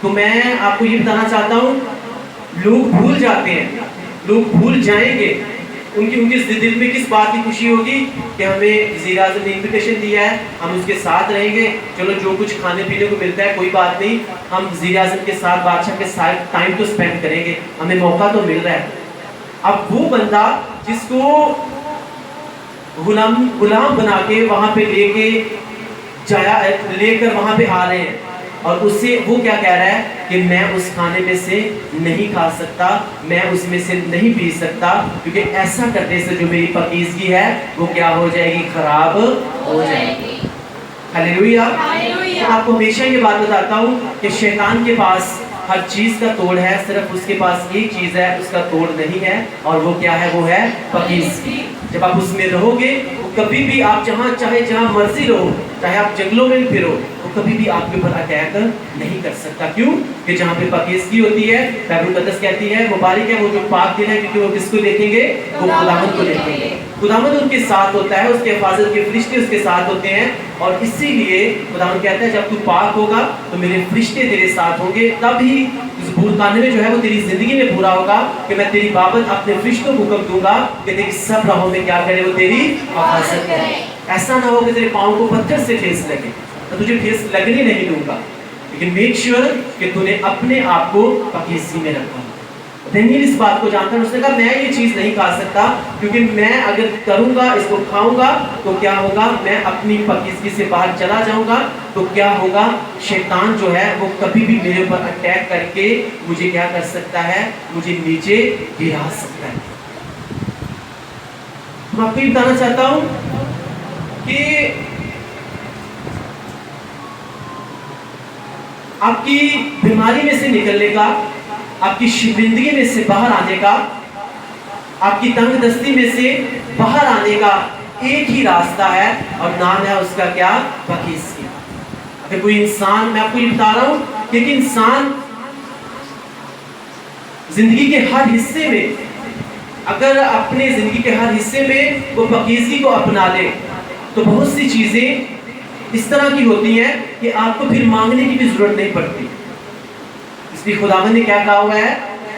تو میں آپ کو یہ بتانا چاہتا ہوں لوگ بھول جاتے ہیں، لوگ بھول جائیں گے، ان کے دل میں کس بات کی خوشی ہوگی کہ ہمیں وزیر اعظم نے انویٹیشن دیا ہے، ہم اس کے ساتھ رہیں گے، چلو جو کچھ کھانے پینے کو ملتا ہے کوئی بات نہیں، ہم وزیر اعظم کے ساتھ بادشاہ کے ساتھ ٹائم تو سپینڈ کریں گے، ہمیں موقع تو مل رہا ہے۔ اب وہ بندہ جس کو غلام بنا کے وہاں پہ لے کر وہاں پہ آ رہے ہیں، اور اس سے وہ کیا کہہ رہا ہے کہ میں اس کھانے میں سے نہیں کھا سکتا، میں اس میں سے نہیں پی سکتا، کیونکہ ایسا کرنے سے جو میری پاکیزگی ہے وہ کیا ہو جائے گی، خراب ہو جائے گی۔ ہلیلویا۔ آپ کو ہمیشہ یہ بات بتاتا ہوں کہ شیطان کے پاس ہر چیز کا توڑ ہے، صرف اس کے پاس ایک چیز ہے اس کا توڑ نہیں ہے، اور وہ کیا ہے، وہ ہے پاکیزگی۔ جب آپ اس میں رہو گے، کبھی بھی آپ جہاں مرضی رہو، چاہے آپ جنگلوں میں پھرو، وہ کبھی بھی آپ کے اوپر اٹیک نہیں کر سکتا۔ کیوں کہ جہاں پہ پاکیزگی ہوتی ہے، بائبل مقدس کہتی ہے مبارک ہے وہ جو پاک دل ہے، کیونکہ وہ کس کو دیکھیں گے، وہ خداوند کو دیکھیں گے۔ خداوند ان کے ساتھ ہوتا ہے، اس کے حفاظت کے فرشتے اس کے ساتھ ہوتے ہیں، اور اسی لیے خداوند کہتا ہے جب تو پاک ہوگا تو میرے فرشتے تیرے ساتھ ہوں گے، تب ہی اس بھول خانے میں جو ہے وہ تیری زندگی میں پورا ہوگا کہ میں تیری بابت اپنے فرشتوں کو حکم دوں گا کہ تیری سب راہوں میں کیا کرے، وہ تیری حفاظت کرے۔ ایسا نہ ہو کہ تیرے پاؤں کو پتھر سے ٹھیس لگے، تو تجھے ٹھیس لگنے نہیں دوں گا، لیکن میک شیور کہ تو نے اپنے آپ کو پاکیزگی میں رکھا۔ دانیل اس بات کو جانتا ہے، اس نے کہا میں یہ چیز نہیں کھا سکتا، کیونکہ میں اگر کروں گا، اس کو کھاؤں گا تو کیا ہوگا، میں اپنی پاکیزگی سے باہر چلا جاؤں گا، تو کیا ہوگا، شیطان جو ہے وہ کبھی بھی میرے اوپر اٹیک کر کے مجھے کیا کر سکتا ہے، مجھے نیچے گرا سکتا ہے۔ میں آپ کو یہ بتانا چاہتا ہوں کہ آپ کی بیماری میں سے نکلنے کا، آپ کی شرمندگی میں سے باہر آنے کا، آپ کی تنگ دستی میں سے باہر آنے کا ایک ہی راستہ ہے، اور نام ہے اس کا کیا، پاکیزگی۔ اگر کوئی انسان، میں آپ کو یہ بتا رہا ہوں کہ ایک انسان زندگی کے ہر حصے میں، اگر اپنے زندگی کے ہر حصے میں وہ پاکیزگی کو اپنا لے، تو بہت سی چیزیں اس طرح کی ہوتی ہیں کہ آپ کو پھر مانگنے کی بھی ضرورت نہیں پڑتی۔ اس لیے خداوند نے کیا کہا ہوا ہے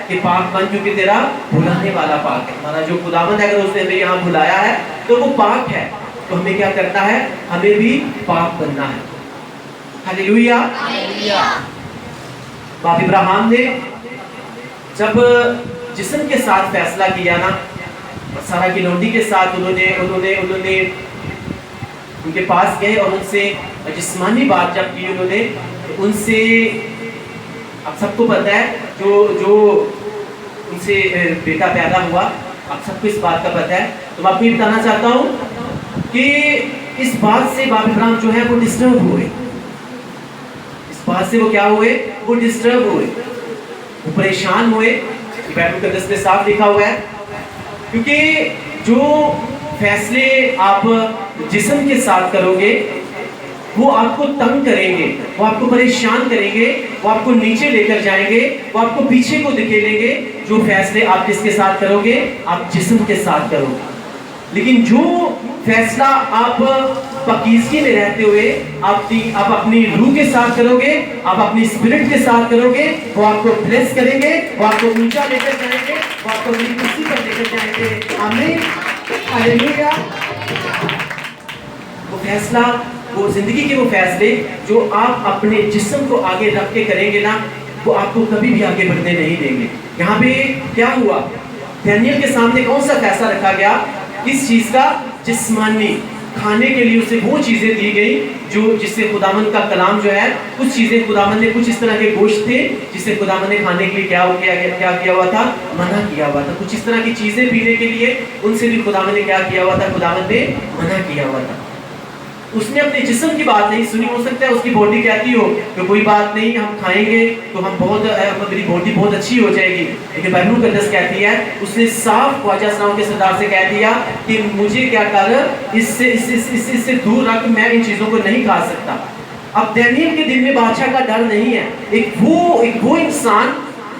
کہ پاک بن، کیونکہ تیرا بھلانے والا پاک ہے۔ ہمارا جو خداوند ہے، اگر اس نے ہمیں یہاں بھلایا ہے تو وہ پاک ہے، تو ہمیں کیا کرنا ہے، ہمیں بھی پاک بننا ہے۔ ہلیلویا۔ باپ ابراہیم نے جب جسم کے ساتھ فیصلہ کیا نا، سارا کی لونڈی کے ساتھ انہوں نے ان کے پاس گئے اور ان سے جسمانی بات جب کی، انہوں نے ان سے، اب سب کو پتہ ہے جو ان سے بیٹا پیدا ہوا، اب سب کو اس بات کا پتہ ہے، تو میں آپ کو یہ بتانا چاہتا ہوں کہ اس بات سے باپ ابراہیم جو ہے وہ ڈسٹرب ہوئے، اس بات سے وہ کیا ہوئے، وہ ڈسٹرب ہوئے، وہ پریشان ہوئے۔ بائبل مقدس میں صاف لکھا ہوا ہے، کیونکہ جو فیصلے آپ جسم کے ساتھ کرو گے وہ آپ کو تنگ کریں گے، وہ آپ کو پریشان کریں گے، وہ آپ کو نیچے لے کر جائیں گے، وہ آپ کو پیچھے کو دھکیلیں گے۔ جو فیصلے آپ کس کے ساتھ کرو گے، آپ جسم کے ساتھ کرو گے، لیکن جو فیصلہ آپ پاکیزگی میں رہتے ہوئے آپ اپنی روح کے ساتھ کرو گے، آپ اپنی اسپرٹ کے ساتھ کرو گے، وہ آپ کو بلیس کریں گے، وہ آپ کو اونچا لے کر جائیں گے، وہ آپ کو اپنی کرسی پر لے کر جائیں گے۔ آمین، ہلیلویا۔ وہ فیصلہ، وہ زندگی کے وہ فیصلے جو آپ اپنے جسم کو آگے رکھ کے کریں گے نا، وہ آپ کو کبھی بھی آگے بڑھنے نہیں دیں گے۔ یہاں پہ کیا ہوا، دانیل کے سامنے کون سا فیصلہ رکھا گیا، کس چیز کا، جسمانی کھانے کے لیے اسے وہ چیزیں دی گئی جو جس سے خداوند کا کلام جو ہے، کچھ چیزیں خداوند نے، کچھ اس طرح کے گوشت تھے جسے خداوند نے کھانے کے لیے کیا کیا ہوا تھا، منع کیا ہوا تھا۔ کچھ اس طرح کی چیزیں پینے کے لیے ان سے بھی خداوند نے کیا کیا ہوا تھا، خداوند نے منع کیا ہوا تھا۔ اس نے اپنے جسم کی بات نہیں سنی، ہو سکتا ہے اس کی باڈی کہتی ہو کہ کوئی بات نہیں، ہم کھائیں گے تو میری باڈی بہت اچھی ہو جائے گی، لیکن بائبل مقدس کہتی ہے اس نے صاف خواجہ سلام کے سردار سے کہہ دیا کہ مجھے کیا کر، اس سے دور رکھ، میں ان چیزوں کو نہیں کھا سکتا۔ اب دانیل کے دل میں بادشاہ کا ڈر نہیں ہے، ایک وہ انسان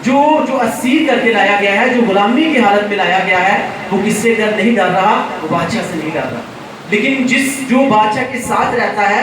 جو اسیر کر کے لایا گیا ہے، جو غلامی کی حالت میں لایا گیا ہے، وہ کس سے نہیں ڈر رہا، وہ بادشاہ سے نہیں ڈر رہا، لیکن جو بادشاہ کے ساتھ رہتا ہے،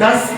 10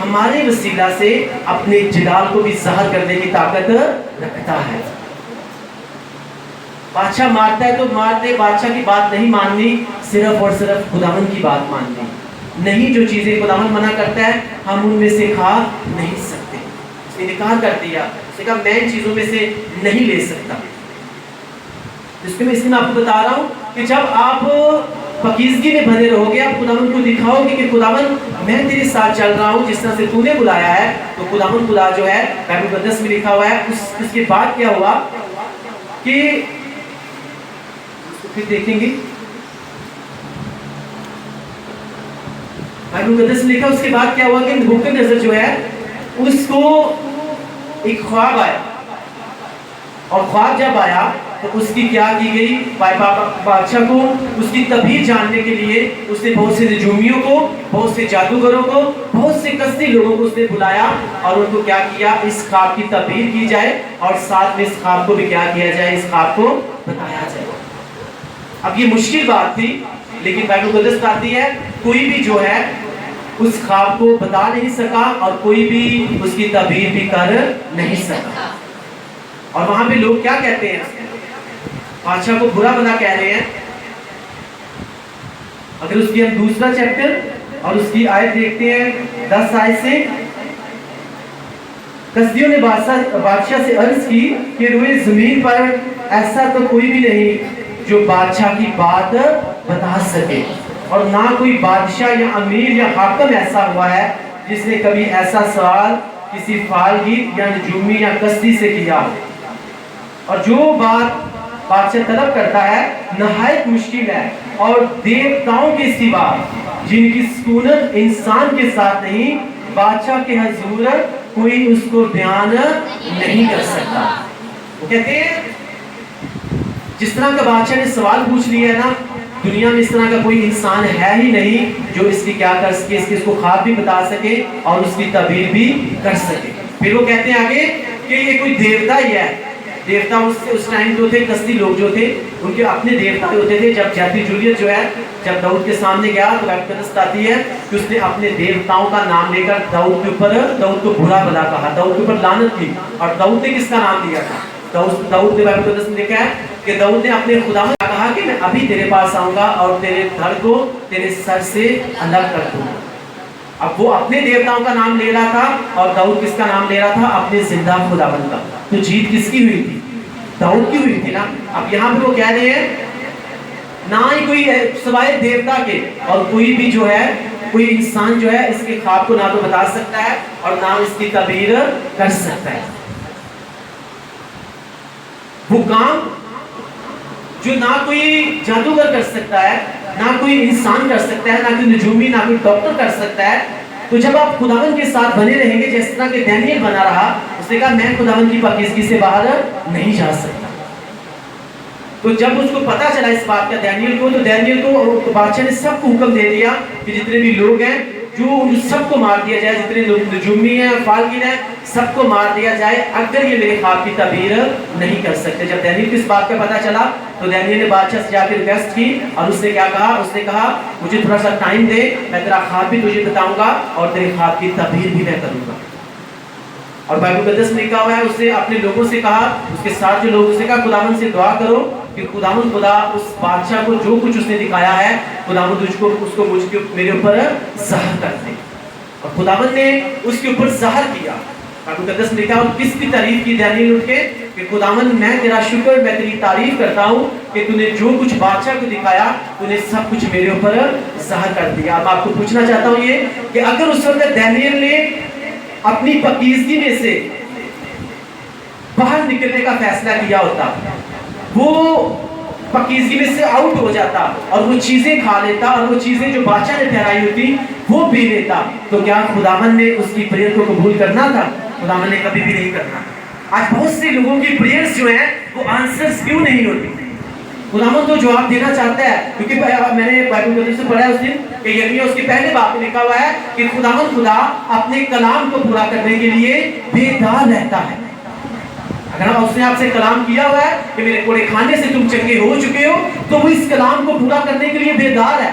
ہمارے وسیلہ سے اپنے جلال کو بھی ظاہر کرنے کی طاقت رکھتا ہے. بادشاہ مارتا ہے تو مارتے، بادشاہ کی بات نہیں ماننی، صرف اور صرف خداوند کی بات ماننی. نہیں، جو چیزیں خداوند منع کرتا ہے ہم ان میں سے کھا نہیں سکتے. اس نے انکار کر دیا، اس نے کہا میں ان چیزوں میں سے نہیں لے سکتا. اس میں آپ کو بتا رہا ہوں کہ جب آپ پاکیزگی میں بنے رہو گے، آپ خداوند کو دکھاؤ گے کہ خداوند میں تیرے ساتھ چل رہا ہوں جس طرح سے تو نے بلایا ہے. تو خداوند خدا جو ہے بائبل مقدس میں لکھا ہوا ہے، اس کے بعد کیا ہوا کہ پھر دیکھیں گے بائبل مقدس میں لکھا، اس کے بعد کیا ہوا کہ نبوکدنیزر جو ہے اس کو ایک خواب آیا، اور خواب جب آیا تو اس کی کیا کی گئی، بادشاہ کو اس کی تعبیر جاننے کے لیے اس نے بہت سے نجومیوں کو، بہت سے جادوگروں کو، بہت سے کستی لوگوں کو اس نے بلایا اور ان کو کیا کیا، اس خواب کی تعبیر کی جائے اور ساتھ میں اس خواب کو بھی کیا کیا جائے، اس خواب کو بتایا جائے. اب یہ مشکل بات تھی، لیکن بائبل مقدس کہتی ہے کوئی بھی جو ہے اس خواب کو بتا نہیں سکا اور کوئی بھی اس کی تعبیر بھی کر نہیں سکا. اور وہاں پہ لوگ کیا کہتے ہیں، بادشاہ کو برا بنا کہہ رہے ہیں. اگر اس کی ہم دوسرا چیپٹر اور اس کی آیت دیکھتے ہیں 10 آیت سے، کسدیوں نے بادشاہ سے عرض کی کہ روئے زمین پر ایسا تو کوئی بھی نہیں جو بادشاہ کی بات بتا سکے، اور نہ کوئی بادشاہ یا امیر یا حاکم ایسا ہوا ہے جس نے کبھی ایسا سوال کسی فالگیر یا نجومی یا کستی سے کیا. اور جو بات بادشاہ طلب کرتا ہے نہایت مشکل ہے، اور دیوتاؤں کے سوا جن کی سکونت انسان کے ساتھ نہیں، بادشاہ کے حضور کوئی اس کو بیان نہیں کر سکتا. وہ کہتے ہیں جس طرح کا بادشاہ نے سوال پوچھ لیا ہے نا، دنیا میں اس طرح کا کوئی انسان ہے ہی نہیں جو اس کی کیا کر سکے، اس کو خواب بھی بتا سکے اور اس کی تعبیر بھی کر سکے. پھر وہ کہتے ہیں آگے کہ یہ کوئی دیوتا ہی ہے. دیوتا اس ٹائم جو تھے، کستی لوگ جو تھے ان کے اپنے دیوتا ہوتے تھے. جب جاتی جولیت جو ہے جب داؤد کے سامنے گیا تو بائبل مقدس آتی ہے کہ اس نے اپنے دیوتاؤں کا نام لے کر داؤد کو برا بھلا کہا، داؤد کے اوپر لعنت کی. اور داؤد نے کس کا نام لیا تھا؟ داؤد نے بائبل مقدس میں لکھا ہے کہ داؤد نے اپنے خدا سے کہا کہ میں ابھی تیرے پاس آؤں گا اور تیرے دھڑ کو تیرے سر سے الگ کر دوں گا. اب وہ اپنے دیوتاؤں کا نام لے رہا تھا اور داؤد کس کا نام لے رہا تھا؟ اپنے زندہ خداوند کا. تو جیت کس کی ہوئی تھی؟ داؤد کی ہوئی تھی نا. اب یہاں پہ وہ کہہ رہے ہیں نہ ہی کوئی سوائے دیوتا کے اور کوئی بھی جو ہے کوئی انسان جو ہے اس کے خواب کو نہ تو بتا سکتا ہے اور نہ اس کی تعبیر کر سکتا ہے. وہ کام جو نہ کوئی جادوگر کر سکتا ہے، نہ کوئی انسان کر سکتا ہے، نہ کوئی نجومی، نہ کوئی ڈاکٹر کر سکتا ہے. تو جب آپ خداوند کے ساتھ بنے رہیں گے جس طرح کہ دانیل بنا رہا، اس نے کہا میں خداوند کی پاکیزگی سے باہر نہیں جا سکتا. تو جب اس کو پتا چلا اس بات کا دانیل کو بادشاہ نے سب کو حکم دے دیا کہ جتنے بھی لوگ ہیں جو ان سب کو مار دیا جائے، جتنے نجومی ہیں، فالگیر ہیں، سب کو مار دیا جائے اگر یہ میرے خواب کی تعبیر نہیں کر سکتے. جب دانیل کو اس بات کا پتا چلا تو دانیل نے بادشاہ سے جا کے ریکویسٹ کی اور اس نے کیا کہا؟ اس نے کہا مجھے تھوڑا سا ٹائم دے، میں تیرا خواب بھی تجھے بتاؤں گا اور تیرے خواب کی تعبیر بھی میں کروں گا. اور بائبل مقدس میں لکھا ہوا ہے اس نے اپنے لوگوں سے کہا، اس کے ساتھ جو لوگ، اس نے کہا خداوند سے دعا کرو کہ خداوند خدا اس بادشاہ کو جو کچھ اس نے دکھایا ہے خداوند اس کو مجھ کے میرے اوپر ظاہر کر دے. اور خداوند نے اس کے اوپر ظاہر کیا. بائبل مقدس میں لکھا اور کس کی تعریف کی دانیل اٹھ کے کہ خداوند میں تیرا شکر، میں تیری تعریف کرتا ہوں کہ تو نے جو کچھ بادشاہ کو دکھایا تو نے سب کچھ میرے اوپر ظاہر کر دیا. اب آپ کو پوچھنا چاہتا ہوں یہ کہ اگر اس وقت دانیل نے اپنی پاکیزگی میں سے باہر نکلنے کا فیصلہ کیا ہوتا، وہ پاکیزگی میں سے آؤٹ ہو جاتا اور وہ چیزیں کھا لیتا اور وہ چیزیں جو بادشاہ نے ٹھہرائی ہوتی وہ پی لیتا، تو کیا خداوند نے اس کی پریئر کو قبول کرنا تھا؟ خداوند نے کبھی بھی نہیں کرنا. آج بہت سے لوگوں کی پریئرز جو ہیں وہ آنسرز کیوں نہیں ہوتی؟ خداوند تو جواب دینا چاہتا ہے، کیونکہ میں نے بائبل مقدس سے پڑھا ہے اس دن کہ یرمیہ اس کے پہلے باب میں لکھا ہوا ہے کہ خداوند خدا اپنے کلام کو پورا کرنے کے لیے بیدار رہتا ہے. اگر اس نے آپ سے کلام کیا ہوا ہے کہ میرے کوڑے کھانے سے تم چنگے ہو چکے ہو، تو وہ اس کلام کو پورا کرنے کے لیے بیدار ہے.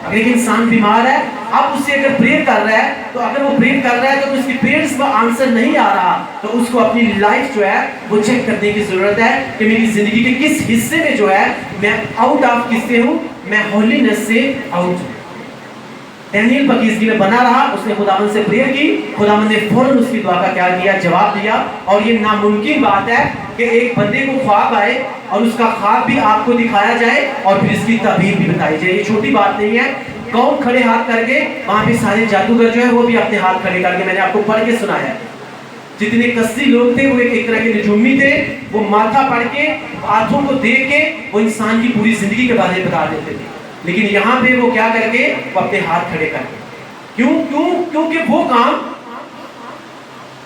اگر ایک انسان بیمار ہے، آپ اس سے اگر پریئر کر رہا ہے، تو اگر وہ پریئر کر رہا ہے تو اس کی پریئرز کا آنسر نہیں آ رہا، تو اس کو اپنی لائف جو ہے وہ چیک کرنے کی ضرورت ہے کہ میری زندگی کے کس حصے میں جو ہے میں آؤٹ آف کس سے ہوں، میں ہولینس سے آؤٹ ہوں۔ دانیل پاکیزگی میں بنا رہا، اس نے خداوند سے پریئر کی، خداوند نے فوراً اس کی دعا کا کیا کیا، جواب دیا۔ اور یہ ناممکن بات ہے کہ ایک بندے کو خواب آئے اور اس کا خواب بھی آپ کو دکھایا جائے اور پھر اس کی تعبیر بھی بتائی جائے، یہ چھوٹی بات نہیں ہے۔ قوم کھڑے ہاتھ کر کے، وہاں پہ سارے جادوگر جو ہے وہ بھی اپنے ہاتھ کھڑے کر کے، میں نے آپ کو پڑھ کے سنایا ہے، جتنے کسی لوگ تھے وہ ایک طرح کے نجومی تھے، وہ ماتھا پڑھ کے، ہاتھوں کو دیکھ کے وہ انسان کی پوری زندگی کے بارے میں بتا دیتے تھے، لیکن یہاں پہ وہ کیا کر کے، وہ اپنے ہاتھ کھڑے کر کے، کیونکہ وہ کام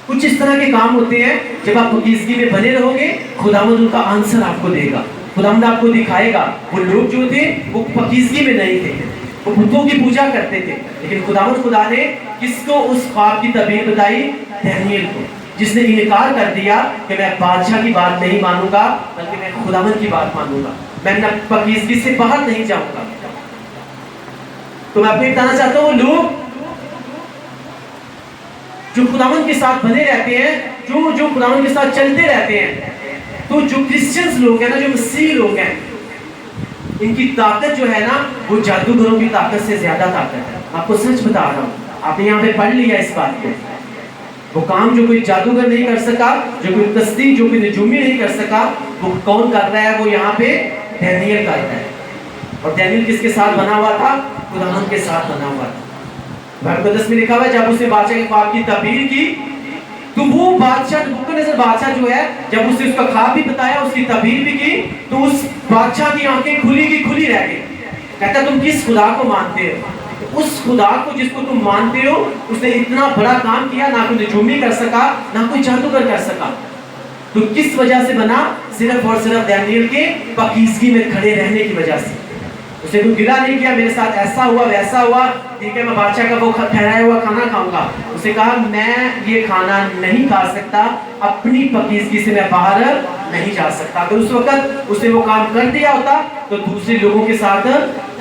کچھ اس طرح کے کام ہوتے ہیں، جب آپ پاکیزگی میں بنے رہو گے، خداوند ان کا آنسر آپ کو دے گا، خداوند آپ کو دکھائے گا۔ وہ لوگ جو تھے وہ پاکیزگی میں نہیں تھے، وہ بتوں کی پوجا کرتے تھے، لیکن خداوند خدا نے کس کو اس خواب کی تعبیر بتائی؟ دانیل کو، جس نے انکار کر دیا کہ میں بادشاہ کی بات نہیں مانوں گا بلکہ میں خداوند کی بات مانوں گا، میں نہ پاکیزگی سے باہر نہیں جاؤں گا۔ تو میں آپ کو بتانا چاہتا ہوں، وہ لوگ جو خداوند کے ساتھ بنے رہتے ہیں، جو خداوند کے ساتھ چلتے رہتے ہیں، تو جو کرسچنز لوگ ہیں نا، جو مسیحی لوگ ہیں، ان کی طاقت جو ہے نا وہ جادوگروں کی طاقت سے زیادہ طاقت ہے۔ آپ کو سچ بتا رہا ہوں، آپ نے یہاں پہ پڑھ لیا اس بات کو، وہ کام جو کوئی جادوگر نہیں کر سکا، جو کوئی کستی، جو کوئی نجومی نہیں کر سکا، وہ کون کر رہا ہے؟ وہ یہاں پہ دانیل کر رہا ہے۔ اور دانیل کس کے ساتھ بنا ہوا تھا؟ خداوند کے ساتھ بنا ہوا تھا۔ بائبل مقدس میں لکھا ہوا ہے، جب اس نے بادشاہ کے خواب کی تعبیر کی تو وہ بادشاہ نبوکدنیزر بادشاہ جو ہے، جب اس نے اس کا خواب بھی بتایا، اس کی تعبیر بھی کی، تو اس بادشاہ کی آنکھیں کھلی کی کھلی رہ گئی۔ کہتا تم کس خدا کو مانتے ہو؟ اس خدا کو جس کو تم مانتے ہو، اس نے اتنا بڑا کام کیا، نہ کوئی نجومی کر سکا، نہ کوئی جادوگر کر سکا۔ تو کس وجہ سے بنا؟ صرف اور صرف دانیل کے پاکیزگی میں کھڑے رہنے کی وجہ سے۔ اس نے کوئی گلہ نہیں کیا میرے ساتھ ایسا ہوا ویسا ہوا، ٹھیک ہے میں بادشاہ کا وہ ٹھہرایا ہوا کھانا کھاؤں گا۔ اس نے کہا میں یہ کھانا نہیں کھا سکتا، اپنی پاکیزگی سے میں باہر نہیں جا سکتا۔ اگر اس وقت اس نے وہ کام کر دیا ہوتا تو دوسرے لوگوں کے ساتھ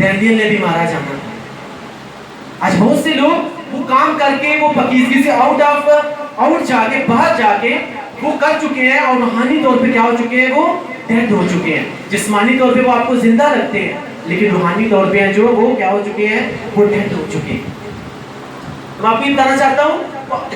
دانیل نے بھی مارا جانا تھا۔ آج بہت سے لوگ وہ کام کر کے، وہ پاکیزگی سے آؤٹ جا کے، باہر جا کے وہ کر چکے ہیں، اور روحانی طور پہ کیا ہو چکے ہیں؟ وہ ڈیڈ ہو چکے ہیں۔ جسمانی طور پہ وہ آپ کو زندہ رکھتے ہیں، لیکن روحانی طور پہ جو وہ کیا ہو چکے ہیں؟ وہ ڈیڈ ہو چکے ہیں۔ میں آپ کو یہ بتانا چاہتا ہوں،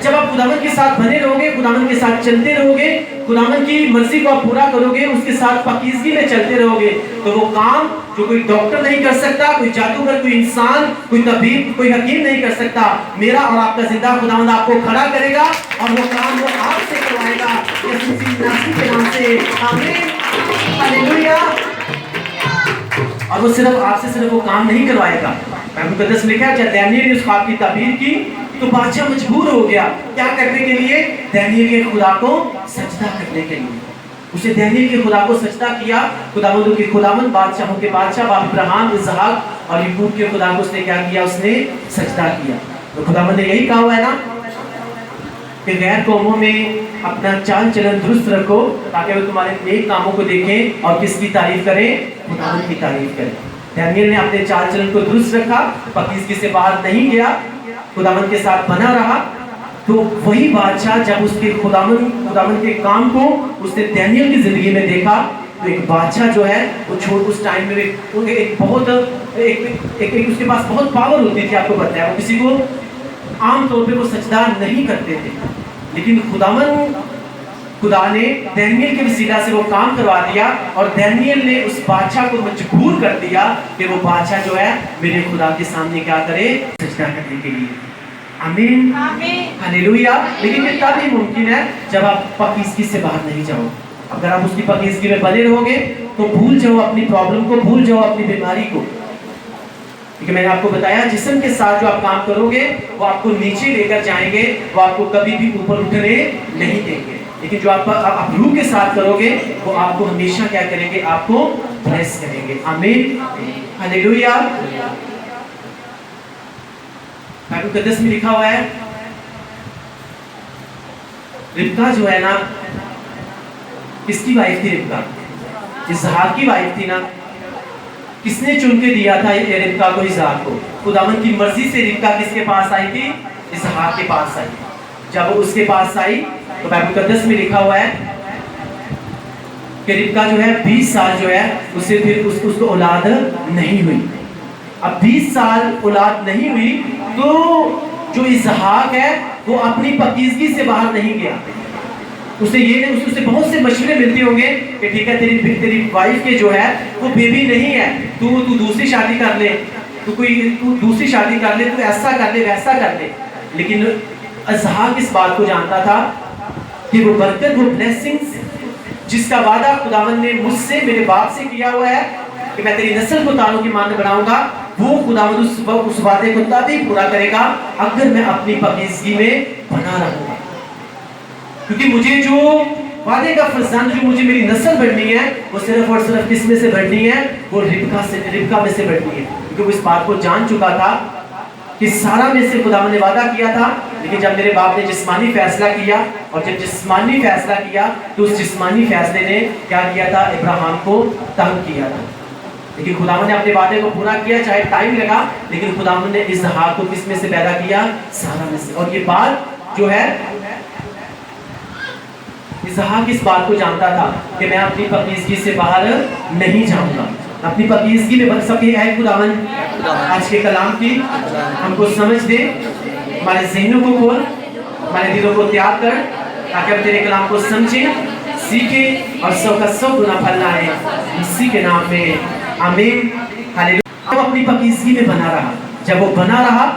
جب آپ خداوند کے ساتھ بنے رہو گے، خداوند کے ساتھ چلتے رہو گے، خداوند کی مرضی کو آپ پورا کرو گے، اس کے ساتھ پاکیزگی میں چلتے رہو گے، تو وہ کام جو کوئی ڈاکٹر نہیں کر سکتا، کوئی جادوگر، کوئی انسان، کوئی طبیب، کوئی حکیم نہیں کر سکتا، میرا اور آپ کا زندہ خداوند آپ کو کھڑا کرے گا اور وہ کام وہ آپ سے کروائے گا، یسوع مسیح کے نام سے، آمین، ہاللویا۔ اور وہ صرف آپ سے صرف وہ کام نہیں کروائے گا۔ بائبل مقدس میں لکھا ہے جب دانیل نے اس خواب کی تعبیر کی تو بادشاہ مجبور ہو گیا کیا کرنے کے لیے؟ دانیل کے خدا کو سجدہ کرنے کے لیے۔ اسے دانیل کے خدا کو سجدہ کیا۔ خداوند کے خداوند، بادشاہوں کے بادشاہ، باپ ابراہیم، اسحاق اور یعقوب کے خدا کو اس نے کیا کیا؟ اس نے سجدہ کیا۔ تو خداوند نے یہی کہا ہوا ہے نا کہ غیر قوموں میں اپنا چال چلن درست رکھو تاکہ وہ تمہارے نیک کاموں کو دیکھیں اور کس کی تعریف کریں؟ خداوند کی تعریف کریں۔ دانیل نے اپنے چال چلن کو درست رکھا، پاکیزگی سے باہر نہیں گیا، خداوند کے ساتھ بنا رہا۔ تو وہی بادشاہ جب اس کے خداوند کے کام کو اس نے دانیل کی زندگی میں دیکھا تو ایک بادشاہ جو ہے وہ اس ٹائم میں ایک بہت اس کے پاس بہت پاور ہوتی تھی، آپ کو پتہ ہے، وہ کسی کو عام طور پہ وہ سجدہ نہیں کرتے تھے، لیکن خدا نے دانیل کے وسیلہ سے وہ کام کروا دیا اور دانیل نے اس بادشاہ کو مجبور کر دیا کہ وہ بادشاہ جو ہے میرے خدا کے سامنے کیا کرے؟ سجدہ کرنے کے لیے۔ آمین، ہاللویا۔ لیکن یہ تب ہی ممکن ہے جب آپ پاکیزگی سے باہر نہیں جاؤ۔ اگر آپ اس کی پاکیزگی میں بنے رہو گے تو بھول جاؤ اپنی پرابلم کو، بھول جاؤ اپنی بیماری کو، کیونکہ میں نے آپ کو بتایا جسم کے ساتھ جو آپ کام کرو گے وہ آپ کو نیچے لے کر جائیں گے، وہ آپ کو کبھی بھی اوپر اٹھنے نہیں دیں گے، لیکن جو آپ روح کے ساتھ کرو گے وہ آپ کو ہمیشہ کیا کریں گے؟ آپ کو بلیس کریں گے۔ آمین، ہاللویا۔ بائبل مقدس میں لکھا ہوا ہے ربکا جو ہے نا، کس کی وائف تھی؟ ربکا اسحاق کی وائف تھی نا۔ کس نے چن کے دیا تھا ربکا کو اسحاق کو؟ خداوند کی مرضی سے ربکا کس کے پاس آئی تھی؟ اسحاق کے پاس آئی. جب وہ اس کے پاس آئی تو بائبل مقدس میں لکھا ہوا ہے کہ ربکا جو ہے 20 سال جو ہے اسے پھر اس کو اولاد نہیں ہوئی. اب 20 سال اولاد نہیں ہوئی تو جو اسحاق ہے وہ اپنی پاکیزگی سے باہر نہیں گیا. اسے بہت سے مشورے ملتے ہوں گے کہ ٹھیک ہے تیری وائف کے جو ہے وہ بیبی نہیں ہے, تو دوسری شادی کر لے, تو دوسری شادی کر لے, تو ایسا کر لے ویسا کر لے. لیکن اسحاق اس بات کو جانتا تھا کہ وہ برکت, وہ بلیسنگز جس کا وعدہ خداوند نے مجھ سے میرے باپ سے کیا ہوا ہے کہ میں تیری نسل کو تانوں کی مانند بناؤں گا, وہ خداوند اس وعدے کو تبھی پورا کرے گا اگر میں اپنی پاکیزگی میں بنا رہوں گا. کیونکہ مجھے جو وعدے کا فرزند, جو مجھے میری نسل بڑھنی ہے, وہ صرف اور صرف کس میں سے بڑھنی ہے؟ وہ ربکا میں سے بڑھنی ہے. کیونکہ وہ اس بات کو جان چکا تھا کہ سارا میں سے خداوند نے وعدہ کیا تھا, لیکن جب میرے باپ نے جسمانی فیصلہ کیا, اور جب جسمانی فیصلہ کیا تو اس جسمانی فیصلے نے کیا کیا تھا؟ ابراہیم کو تنگ کیا تھا. لیکن خداوند نے اپنے وعدے کو پورا کیا, چاہے ٹائم لگا, لیکن خداوند نے اسحاق کو کس میں سے پیدا کیا؟ سارا میں سے. اور یہ بات جو ہے اسحاق اس بات کو جانتا تھا کہ میں اپنی پاکیزگی سے باہر نہیں جاؤں گا, اپنی پاکیزگی میں بن سکے. ہے خداوند آج کے کلام کی ہم کو سمجھ دے, ہمارے ذہنوں کو کھول, ہمارے دلوں کو تیار کر, تاکہ ہم تیرے کلام کو سمجھیں, سیکھیں اور 100 کا 100 گنا پھل لائیں اسی کے نام میں, آمین, ہاللیلویا. وہ اپنی پاکیزگی میں بنا رہا. جب وہ بنا رہا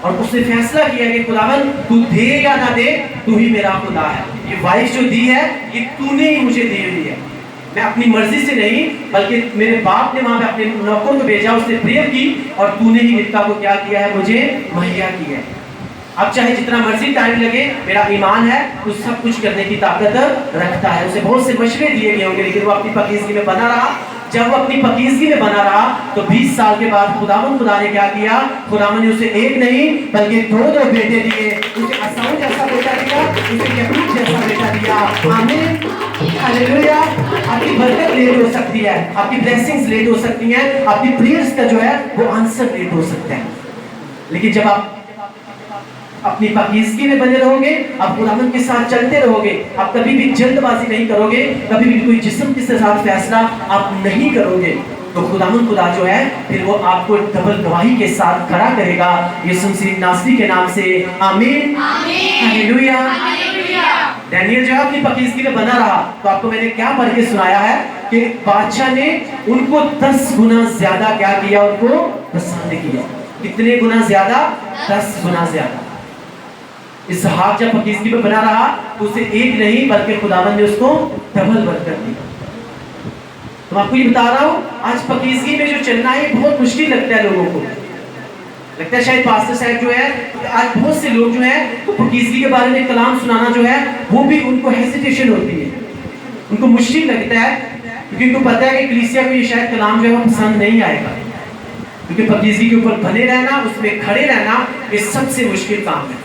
اور اس نے فیصلہ کیا کہ خداوند تو دے یا نہ دے, تو ہی میرا خدا ہے. یہ وائف جو دی ہے یہ تو نے ہی مجھے دی ہوئی ہے, میں اپنی مرضی سے نہیں, بلکہ میرے باپ نے وہاں پہ اپنے نوکر کو بھیجا, اس نے پریئر کی اور تو نے ہی ربکا کو کیا کیا ہے؟ مجھے مہیا کیا ہے. اب چاہے جتنا مرضی ٹائم لگے, میرا ایمان ہے وہ سب کچھ کرنے کی طاقت رکھتا ہے. اسے بہت سے مشورے دیے گئے ہوں گے, لیکن وہ اپنی پاکیزگی میں بنا رہا. جب وہ اپنی پاکیزگی میں بنا رہا تو 20 سال کے بعد خدا نے کیا کیا؟ خداوند نے اسے ایک نہیں بلکہ 2 بیٹے دیے. اسے اساؤں جیسا بیٹا دیا, اسے یعقوب جیسا بیٹا دیا. آمین, ہاللیلویا. آپ کی برکت لیٹ ہو سکتی ہے, آپ کی بلیسنگز لیٹ ہو سکتی ہیں, آپ کی پریئرز کا جو ہے وہ آنسر لیٹ ہو سکتا ہے, لیکن جب آپ اپنی پاکیزگی میں بنے رہو گے, آپ خداوند کے ساتھ چلتے رہو گے, آپ کبھی بھی جلد بازی نہیں کرو گے, کبھی بھی کوئی جسم کے ساتھ فیصلہ آپ نہیں کرو گے, تو خداوند خدا جو ہے پھر وہ آپ کو ڈبل گواہی کے ساتھ کھڑا کرے گا یسوع مسیح ناصری کے نام سے. آمین, ہاللیلویا. دانیل جو ہے اپنی پاکیزگی میں بنا رہا, تو آپ کو میں نے کیا پڑھ کے سنایا ہے کہ بادشاہ نے ان کو 10 گنا زیادہ کیا کیا؟ ان کو پسند کیا. کتنے گنا زیادہ؟ 10 گنا زیادہ. اسحاق جب پاکیزگی میں بنا رہا تو اسے ایک نہیں بلکہ خداوند نے اس کو ڈبل برکت دی. تو آپ کو یہ بتا رہا ہوں, آج پاکیزگی میں جو چلنا ہے بہت مشکل لگتا ہے لوگوں کو. لگتا ہے شاید پاسٹر صاحب جو ہے, آج بہت سے لوگ جو ہیں تو پاکیزگی کے بارے میں کلام سنانا جو ہے وہ بھی ان کو ہیزیٹیشن ہوتی ہے, ان کو مشکل لگتا ہے, کیونکہ ان کو پتہ ہے کہ کلیسیا کو یہ شاید کلام جو ہے وہ پسند نہیں آئے گا, کیونکہ پاکیزگی کے اوپر بنے رہنا, اس میں کھڑے رہنا یہ سب سے مشکل کام ہے.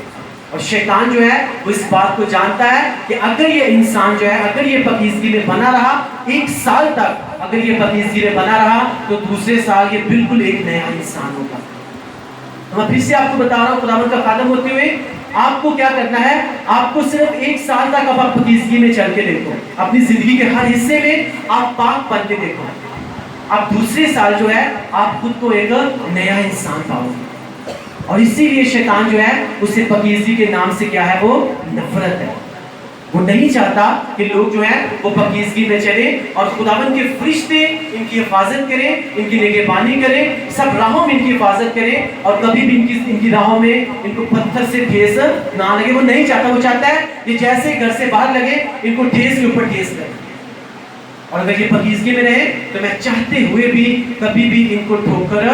اور شیطان جو ہے وہ اس بات کو جانتا ہے کہ اگر یہ انسان جو ہے, اگر یہ پاکیزگی میں بنا رہا 1 سال تک, اگر یہ پاکیزگی میں بنا رہا تو دوسرے سال یہ بالکل ایک نیا انسان ہوگا. میں پھر سے آپ کو بتا رہا ہوں, خداوند کا خادم ہوتے ہوئے آپ کو کیا کرنا ہے؟ آپ کو صرف 1 سال تک آپ پاکیزگی میں چل کے دیکھو, اپنی زندگی کے ہر حصے میں آپ پاک بن کے دیکھو. آپ دوسرے سال جو ہے آپ خود کو ایک نیا انسان پاؤ گے. اور اسی لیے شیطان جو ہے اسے پاکیزگی کے نام سے کیا ہے؟ وہ نفرت ہے. وہ نہیں چاہتا کہ لوگ جو ہیں وہ پاکیزگی میں چلیں, اور خداوند کے فرشتے ان کی حفاظت کریں, ان کی نگہبانی کریں, سب راہوں میں ان کی حفاظت کریں, اور کبھی بھی ان کی راہوں میں ان کو پتھر سے ٹھیس نہ لگے. وہ نہیں چاہتا, وہ چاہتا ہے کہ جیسے گھر سے باہر لگے ان کو ٹھیس کے اوپر ٹھیس لگے. اور اگر یہ پاکیزگی میں رہے تو میں چاہتے ہوئے بھی کبھی بھی ان کو ٹھوکر